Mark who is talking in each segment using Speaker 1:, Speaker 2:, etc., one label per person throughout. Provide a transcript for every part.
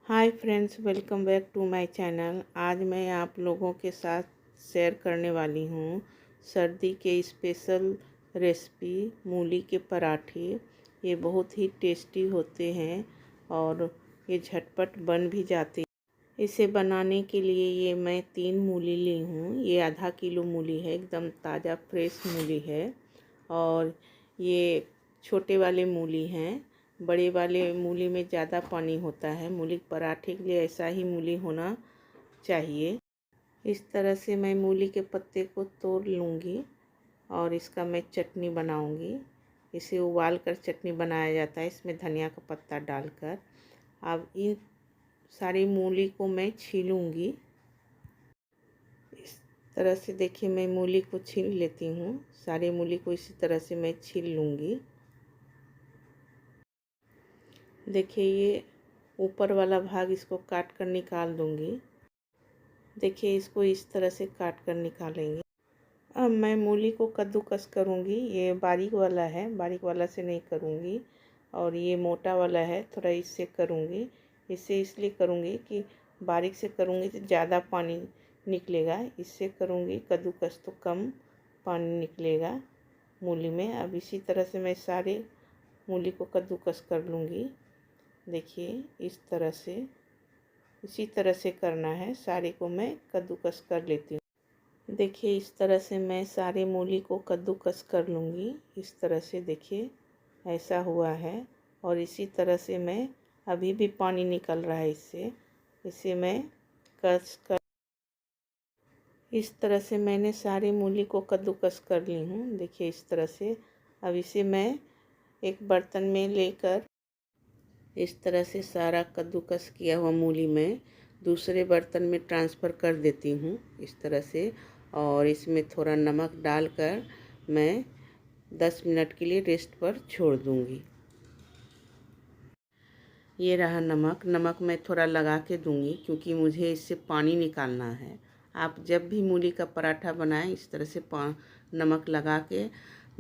Speaker 1: Hi friends, welcome back to my channel. आज मैं आप लोगों के साथ शेयर करने वाली हूँ सर्दी के स्पेशल रेसिपी मूली के पराठे। ये बहुत ही टेस्टी होते हैं और ये झटपट बन भी जाते हैं। इसे बनाने के लिए ये मैं 3 मूली ली हूँ। ये आधा किलो मूली है, एकदम ताज़ा फ्रेश मूली है। और ये छोटे वाले मूली हैं। बड़े वाले मूली में ज़्यादा पानी होता है। मूली के पराठे के लिए ऐसा ही मूली होना चाहिए। इस तरह से मैं मूली के पत्ते को तोड़ लूँगी और इसका मैं चटनी बनाऊँगी। इसे उबाल कर चटनी बनाया जाता है, इसमें धनिया का पत्ता डालकर। अब इन सारी मूली को मैं छीलूँगी। इस तरह से देखिए, मैं मूली को छील लेती हूँ। सारी मूली को इसी तरह से मैं छील लूँगी। देखिए, ये ऊपर वाला भाग इसको काट कर निकाल दूंगी। देखिए, इसको इस तरह से काट कर निकालेंगे। अब मैं मूली को कद्दूकस करूंगी। ये बारीक वाला है, बारीक वाला से नहीं करूंगी। और ये मोटा वाला है, थोड़ा इससे करूंगी। इससे इसलिए करूंगी कि बारीक से करूंगी तो ज़्यादा पानी निकलेगा। इससे करूंगी कद्दूकस तो कम पानी निकलेगा मूली में। अब इसी तरह से मैं सारे मूली को कद्दूकस कर लूँगी। देखिए, इसी तरह से करना है। सारे को मैं कद्दूकस कर लेती हूँ। देखिए, इस तरह से मैं सारे मूली को कद्दूकस कर लूँगी। इस तरह से देखिए, ऐसा हुआ है। और इसी तरह से मैं अभी भी पानी निकल रहा है इससे। इसे मैं कस कर इस तरह से मैंने सारी मूली को कद्दूकस कर ली हूँ। देखिए, इस तरह से। अब इसे मैं एक बर्तन में लेकर इस तरह से सारा कद्दूकस किया हुआ मूली मैं दूसरे बर्तन में ट्रांसफ़र कर देती हूँ इस तरह से। और इसमें थोड़ा नमक डालकर मैं 10 मिनट के लिए रेस्ट पर छोड़ दूँगी। ये रहा नमक। नमक मैं थोड़ा लगा के दूँगी क्योंकि मुझे इससे पानी निकालना है। आप जब भी मूली का पराठा बनाएं इस तरह से नमक लगा के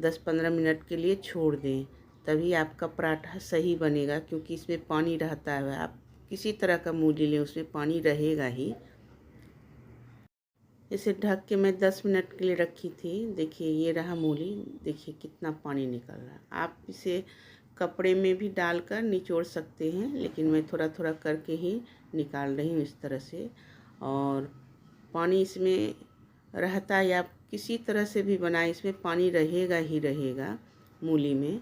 Speaker 1: 10-15 मिनट के लिए छोड़ दें, तभी आपका पराठा सही बनेगा। क्योंकि इसमें पानी रहता है। आप किसी तरह का मूली लें, उसमें पानी रहेगा ही। इसे ढक के मैं 10 मिनट के लिए रखी थी। देखिए, ये रहा मूली। देखिए कितना पानी निकल रहा है। आप इसे कपड़े में भी डालकर निचोड़ सकते हैं, लेकिन मैं थोड़ा थोड़ा करके ही निकाल रही हूँ इस तरह से। और पानी इसमें रहता है, आप किसी तरह से भी बनाए, इसमें पानी रहेगा ही रहेगा मूली में।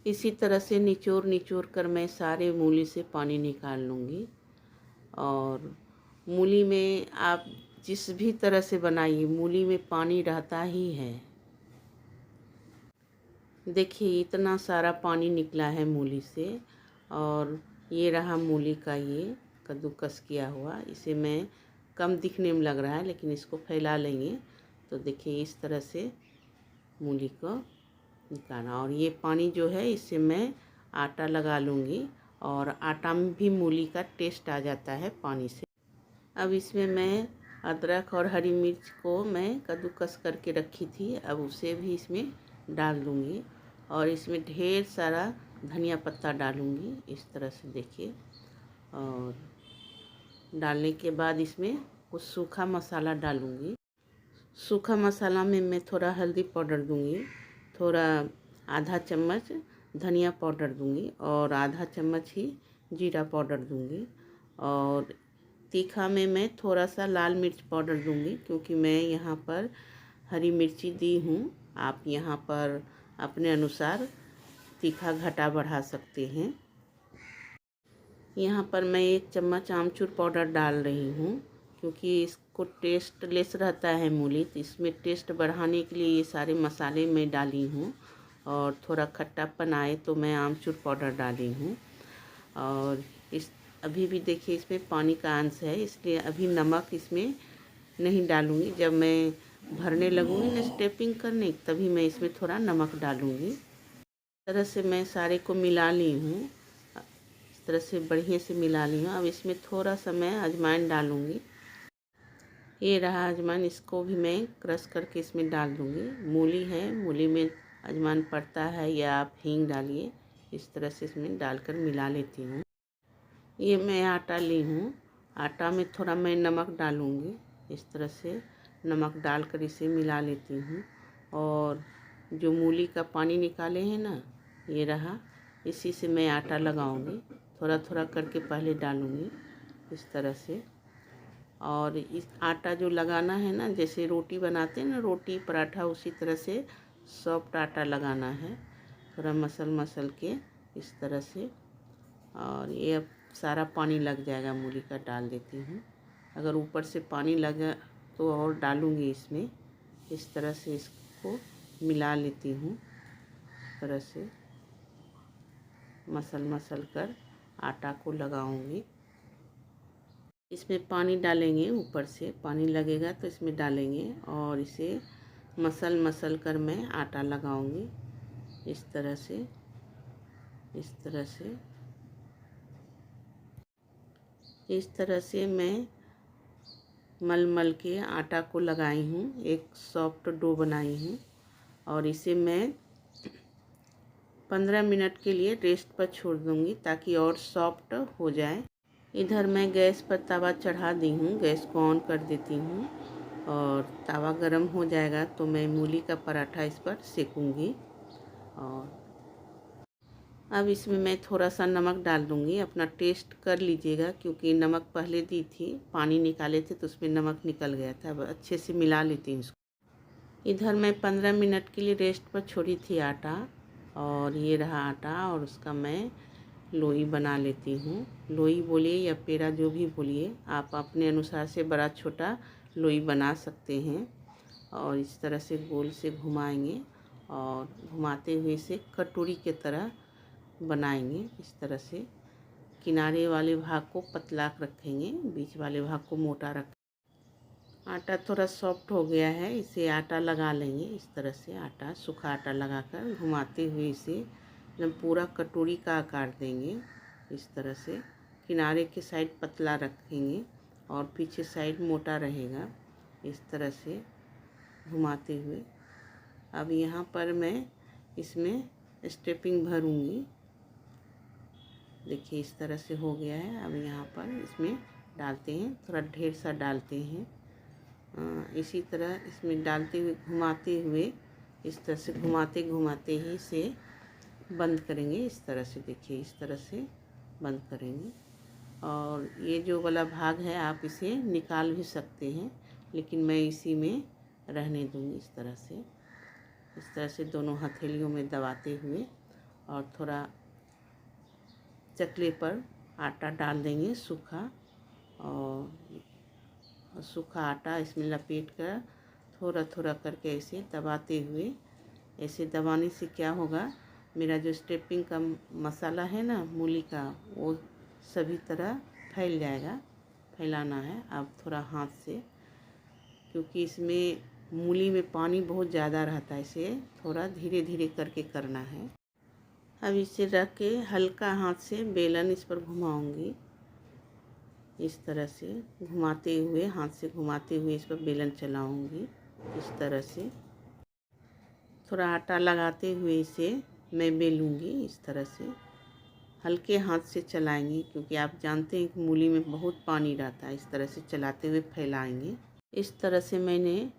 Speaker 1: इसी तरह से निचोड़ निचोड़ कर मैं सारे मूली से पानी निकाल लूँगी। और मूली में आप जिस भी तरह से बनाइए, मूली में पानी रहता ही है। देखिए, इतना सारा पानी निकला है मूली से। और ये रहा मूली का ये कद्दूकस किया हुआ। इसे मैं कम दिखने में लग रहा है, लेकिन इसको फैला लेंगे तो देखिए इस तरह से मूली को निकालना। और ये पानी जो है, इससे मैं आटा लगा लूँगी। और आटा में भी मूली का टेस्ट आ जाता है पानी से। अब इसमें मैं अदरक और हरी मिर्च को मैं कद्दूकस करके रखी थी, अब उसे भी इसमें डाल दूँगी। और इसमें ढेर सारा धनिया पत्ता डालूँगी इस तरह से देखिए। और डालने के बाद इसमें कुछ सूखा मसाला डालूँगी। सूखा मसाला में मैं थोड़ा हल्दी पाउडर दूँगी, थोड़ा आधा चम्मच धनिया पाउडर दूँगी और आधा चम्मच ही जीरा पाउडर दूँगी। और तीखा में मैं थोड़ा सा लाल मिर्च पाउडर दूँगी, क्योंकि मैं यहाँ पर हरी मिर्ची दी हूँ। आप यहाँ पर अपने अनुसार तीखा घटा बढ़ा सकते हैं। यहाँ पर मैं 1 चम्मच आमचूर पाउडर डाल रही हूँ, क्योंकि इसको टेस्टलेस रहता है मूली, तो इसमें टेस्ट बढ़ाने के लिए ये सारे मसाले मैं डाली हूँ। और थोड़ा खट्टापन आए तो मैं आमचूर पाउडर डाली हूँ। और इस अभी भी देखिए, इसमें पानी का अंश है, इसलिए अभी नमक इसमें नहीं डालूँगी। जब मैं भरने लगूँगी ना स्टेपिंग करने, तभी मैं इसमें थोड़ा नमक डालूँगी। इस तरह से मैं सारे को मिला ली हूँ। इस तरह से बढ़िया से मिला ली हूँ। अब इसमें थोड़ा सा मैं अजवाइन डालूँगी। ये रहा अजवाइन, इसको भी मैं क्रश करके इसमें डाल दूँगी। मूली है, मूली में अजवाइन पड़ता है, या आप हींग डालिए। इस तरह से इसमें डालकर मिला लेती हूँ। ये मैं आटा ली हूँ। आटा में थोड़ा मैं नमक डालूँगी। इस तरह से नमक डालकर इसे मिला लेती हूँ। और जो मूली का पानी निकाले हैं ना, ये रहा, इसी से मैं आटा लगाऊँगी। थोड़ा थोड़ा करके पहले डालूँगी इस तरह से। और इस आटा जो लगाना है ना, जैसे रोटी बनाते हैं ना, रोटी पराठा, उसी तरह से सॉफ्ट आटा लगाना है, थोड़ा मसल मसल के इस तरह से। और ये अब सारा पानी लग जाएगा मूली का, डाल देती हूँ। अगर ऊपर से पानी लगा तो और डालूँगी इसमें। इस तरह से इसको मिला लेती हूँ। इस तरह से मसल मसल कर आटा को लगाऊँगी। इसमें पानी डालेंगे, ऊपर से पानी लगेगा तो इसमें डालेंगे और इसे मसल मसल कर मैं आटा लगाऊंगी इस तरह से। इस तरह से मैं मल मल के आटा को लगाई हूँ, एक सॉफ्ट डो बनाई हूँ। और इसे मैं 15 मिनट के लिए रेस्ट पर छोड़ दूँगी ताकि और सॉफ्ट हो जाए। इधर मैं गैस पर तवा चढ़ा दी हूँ, गैस को ऑन कर देती हूँ। और तवा गरम हो जाएगा तो मैं मूली का पराठा इस पर सेकूँगी। और अब इसमें मैं थोड़ा सा नमक डाल दूँगी। अपना टेस्ट कर लीजिएगा, क्योंकि नमक पहले दी थी, पानी निकाले थे तो उसमें नमक निकल गया था। अब अच्छे से मिला लेती हूँ इसको। इधर मैं 15 मिनट के लिए रेस्ट पर छोड़ी थी आटा। और ये रहा आटा, और उसका मैं लोई बना लेती हूँ। लोई बोलिए या पेड़ा, जो भी बोलिए, आप अपने अनुसार से बड़ा छोटा लोई बना सकते हैं। और इस तरह से गोल से घुमाएंगे और घुमाते हुए इसे कटोरी के तरह बनाएंगे। इस तरह से किनारे वाले भाग को पतला रखेंगे, बीच वाले भाग को मोटा रखेंगे। आटा थोड़ा सॉफ्ट हो गया है, इसे आटा लगा लेंगे। इस तरह से आटा, सूखा आटा लगाकर घुमाते हुए इसे एकदम पूरा कटोरी का आकार देंगे। इस तरह से किनारे के साइड पतला रखेंगे और पीछे साइड मोटा रहेगा। इस तरह से घुमाते हुए अब यहाँ पर मैं इसमें स्टेपिंग भरूंगी। देखिए इस तरह से हो गया है। अब यहाँ पर इसमें डालते हैं, थोड़ा ढेर सा डालते हैं। इसी तरह इसमें डालते हुए, घुमाते हुए, इस तरह से घुमाते घुमाते ही इसे बंद करेंगे। इस तरह से देखिए, इस तरह से बंद करेंगे। और ये जो वाला भाग है आप इसे निकाल भी सकते हैं, लेकिन मैं इसी में रहने दूँगी। इस तरह से दोनों हथेलियों में दबाते हुए और थोड़ा चकले पर आटा डाल देंगे सूखा। और सूखा आटा इसमें लपेट कर थोड़ा थोड़ा करके ऐसे दबाते हुए, ऐसे दबाने से क्या होगा, मेरा जो स्टेपिंग का मसाला है ना मूली का, वो सभी तरह फैल जाएगा। फैलाना है अब थोड़ा हाथ से, क्योंकि इसमें मूली में पानी बहुत ज़्यादा रहता है, इसे थोड़ा धीरे धीरे करके करना है। अब इसे रख के हल्का हाथ से बेलन इस पर घुमाऊंगी। इस तरह से घुमाते हुए, हाथ से घुमाते हुए इस पर बेलन चलाऊंगी। इस तरह से थोड़ा आटा लगाते हुए इसे मैं बेलूंगी। इस तरह से हल्के हाथ से चलाएंगे, क्योंकि आप जानते हैं कि मूली में बहुत पानी रहता है। इस तरह से चलाते हुए फैलाएंगे। इस तरह से मैंने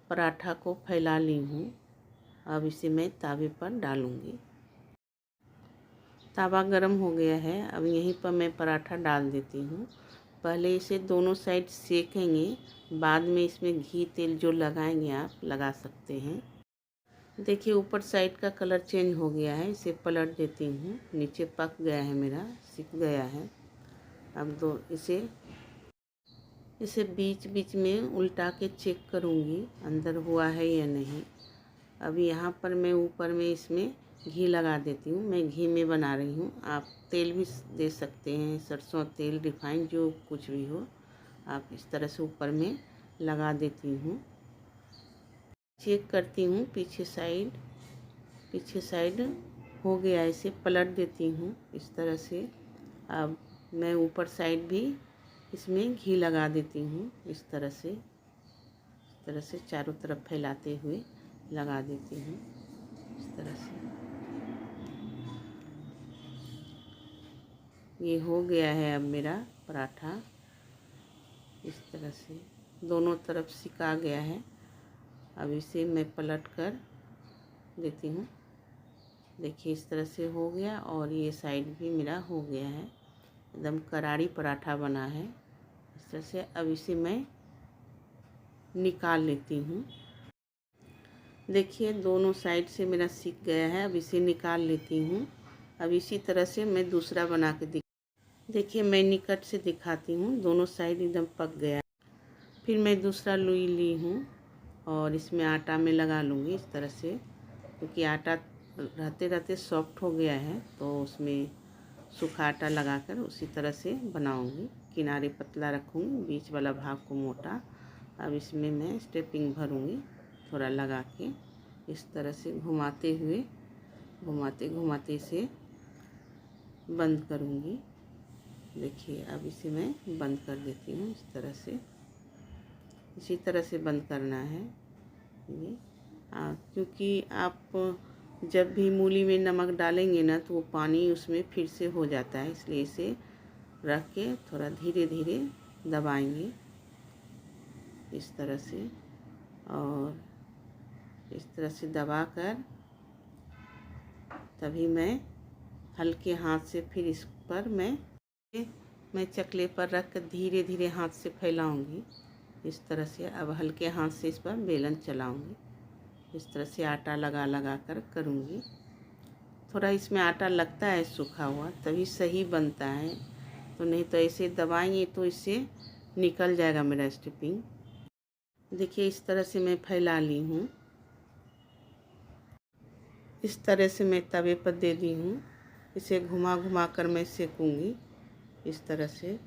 Speaker 1: पराठा को फैला ली हूँ। अब इसे मैं तावे पर डालूंगी। तवा गरम हो गया है। अब यहीं पर मैं पराठा डाल देती हूँ। पहले इसे दोनों साइड सेकेंगे, बाद में इसमें घी तेल जो लगाएंगे आप लगा सकते हैं। देखिए ऊपर साइड का कलर चेंज हो गया है। इसे पलट देती हूँ। नीचे पक गया है, मेरा सिक गया है। अब इसे बीच बीच में उल्टा के चेक करूँगी अंदर हुआ है या नहीं। अब यहाँ पर मैं ऊपर में इसमें घी लगा देती हूँ। मैं घी में बना रही हूँ, आप तेल भी दे सकते हैं, सरसों तेल, रिफाइंड, जो कुछ भी हो। आप इस तरह से ऊपर में लगा देती हूँ। चेक करती हूँ पीछे साइड हो गया, इसे पलट देती हूँ इस तरह से। अब मैं ऊपर साइड भी इसमें घी लगा देती हूँ। इस तरह से चारों तरफ फैलाते हुए लगा देती हूँ। इस तरह से ये हो गया है अब मेरा पराठा। इस तरह से दोनों तरफ सिका गया है। अब इसे मैं पलट कर देती हूँ। देखिए इस तरह से हो गया और ये साइड भी मेरा हो गया है। एकदम करारी पराठा बना है इस तरह से। अब इसे मैं निकाल लेती हूँ। देखिए दोनों साइड से मेरा सिक गया है। अब इसे निकाल लेती हूँ। अब इसी तरह से मैं दूसरा बना के देखिए मैं निकट से दिखाती हूँ। दोनों साइड एकदम पक गया। फिर मैं दूसरा लोई ली हूँ और इसमें आटा में लगा लूँगी इस तरह से, क्योंकि आटा रहते रहते सॉफ्ट हो गया है तो उसमें सूखा आटा लगाकर उसी तरह से बनाऊँगी। किनारे पतला रखूँगी, बीच वाला भाग को मोटा। अब इसमें मैं स्टेपिंग भरूँगी थोड़ा लगा के इस तरह से घुमाते हुए, घुमाते घुमाते इसे बंद करूँगी। देखिए अब इसे मैं बंद कर देती हूँ इस तरह से। इसी तरह से बंद करना है ये, क्योंकि आप जब भी मूली में नमक डालेंगे ना तो वो पानी उसमें फिर से हो जाता है, इसलिए इसे रख के थोड़ा धीरे धीरे दबाएंगे इस तरह से। और इस तरह से दबाकर तभी मैं हल्के हाथ से फिर इस पर मैं चकले पर रख कर धीरे धीरे हाथ से फैलाऊंगी इस तरह से। अब हल्के हाथ से इस पर बेलन चलाऊंगी इस तरह से, आटा लगा लगा कर करूँगी। थोड़ा इसमें आटा लगता है सूखा हुआ तभी सही बनता है, तो नहीं तो ऐसे दबाएंगे तो इससे निकल जाएगा मेरा स्टफिंग। देखिए इस तरह से मैं फैला ली हूँ। इस तरह से मैं तवे पर दे दी हूँ। इसे घुमा घुमा कर मैं सेकूँगी इस तरह से।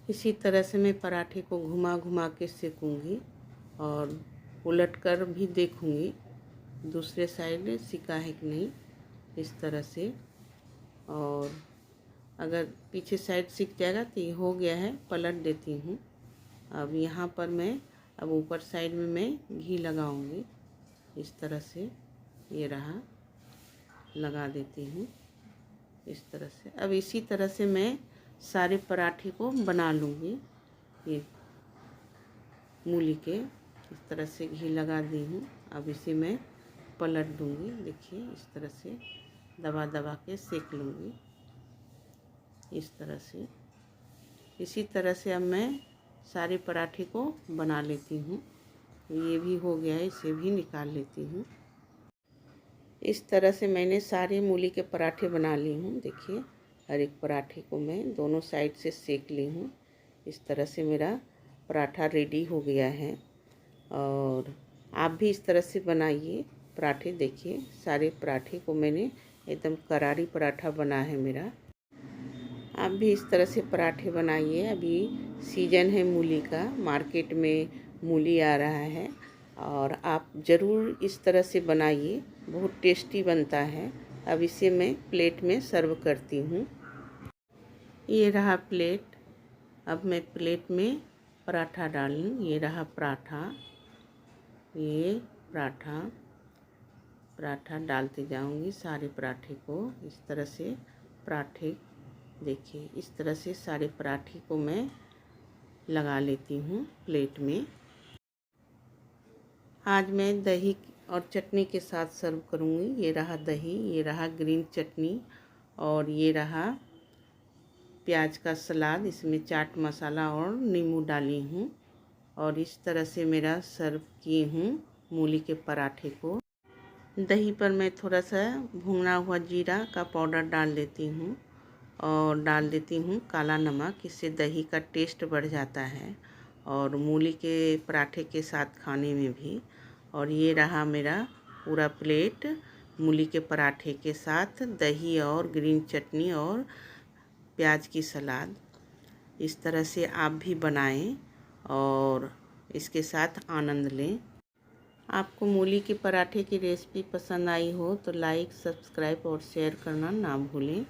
Speaker 1: इसी तरह से मैं पराठे को घुमा घुमा के सेकूँगी और उलट कर भी देखूँगी दूसरे साइड सिका है कि नहीं इस तरह से। और अगर पीछे साइड सिक जाएगा तो ये हो गया है, पलट देती हूँ। अब यहाँ पर मैं अब ऊपर साइड में मैं घी लगाऊंगी इस तरह से। ये रहा, लगा देती हूँ इस तरह से। अब इसी तरह से मैं सारे पराठे को बना लूँगी। ये मूली के इस तरह से घी लगा दी हूँ। अब इसे मैं पलट दूँगी। देखिए इस तरह से दबा दबा के सेक लूँगी इस तरह से। इसी तरह से अब मैं सारे पराठे को बना लेती हूँ। ये भी हो गया है, इसे भी निकाल लेती हूँ। इस तरह से मैंने सारे मूली के पराठे बना ली हूँ। देखिए हर एक पराठे को मैं दोनों साइड से सेक ली हूँ। इस तरह से मेरा पराठा रेडी हो गया है और आप भी इस तरह से बनाइए पराठे। देखिए सारे पराठे को मैंने एकदम करारी पराठा बना है मेरा। आप भी इस तरह से पराठे बनाइए। अभी सीजन है मूली का, मार्केट में मूली आ रहा है और आप ज़रूर इस तरह से बनाइए, बहुत टेस्टी बनता है। अब इसे मैं प्लेट में सर्व करती हूँ। ये रहा प्लेट। अब मैं प्लेट में पराठा डालूँ। ये रहा पराठा, ये पराठा डालते जाऊँगी सारे पराठे को इस तरह से। पराठे देखिए इस तरह से सारे पराठे को मैं लगा लेती हूँ प्लेट में। आज मैं दही और चटनी के साथ सर्व करूँगी। ये रहा दही, ये रहा ग्रीन चटनी और ये रहा प्याज का सलाद। इसमें चाट मसाला और नींबू डाली हूँ और इस तरह से मेरा सर्व किए हूँ मूली के पराठे को। दही पर मैं थोड़ा सा भुना हुआ जीरा का पाउडर डाल देती हूँ और डाल देती हूँ काला नमक। इससे दही का टेस्ट बढ़ जाता है और मूली के पराठे के साथ खाने में भी। और ये रहा मेरा पूरा प्लेट मूली के पराठे के साथ दही और ग्रीन चटनी और प्याज की सलाद। इस तरह से आप भी बनाएं और इसके साथ आनंद लें। आपको मूली के पराठे की रेसिपी पसंद आई हो तो लाइक, सब्सक्राइब और शेयर करना ना भूलें।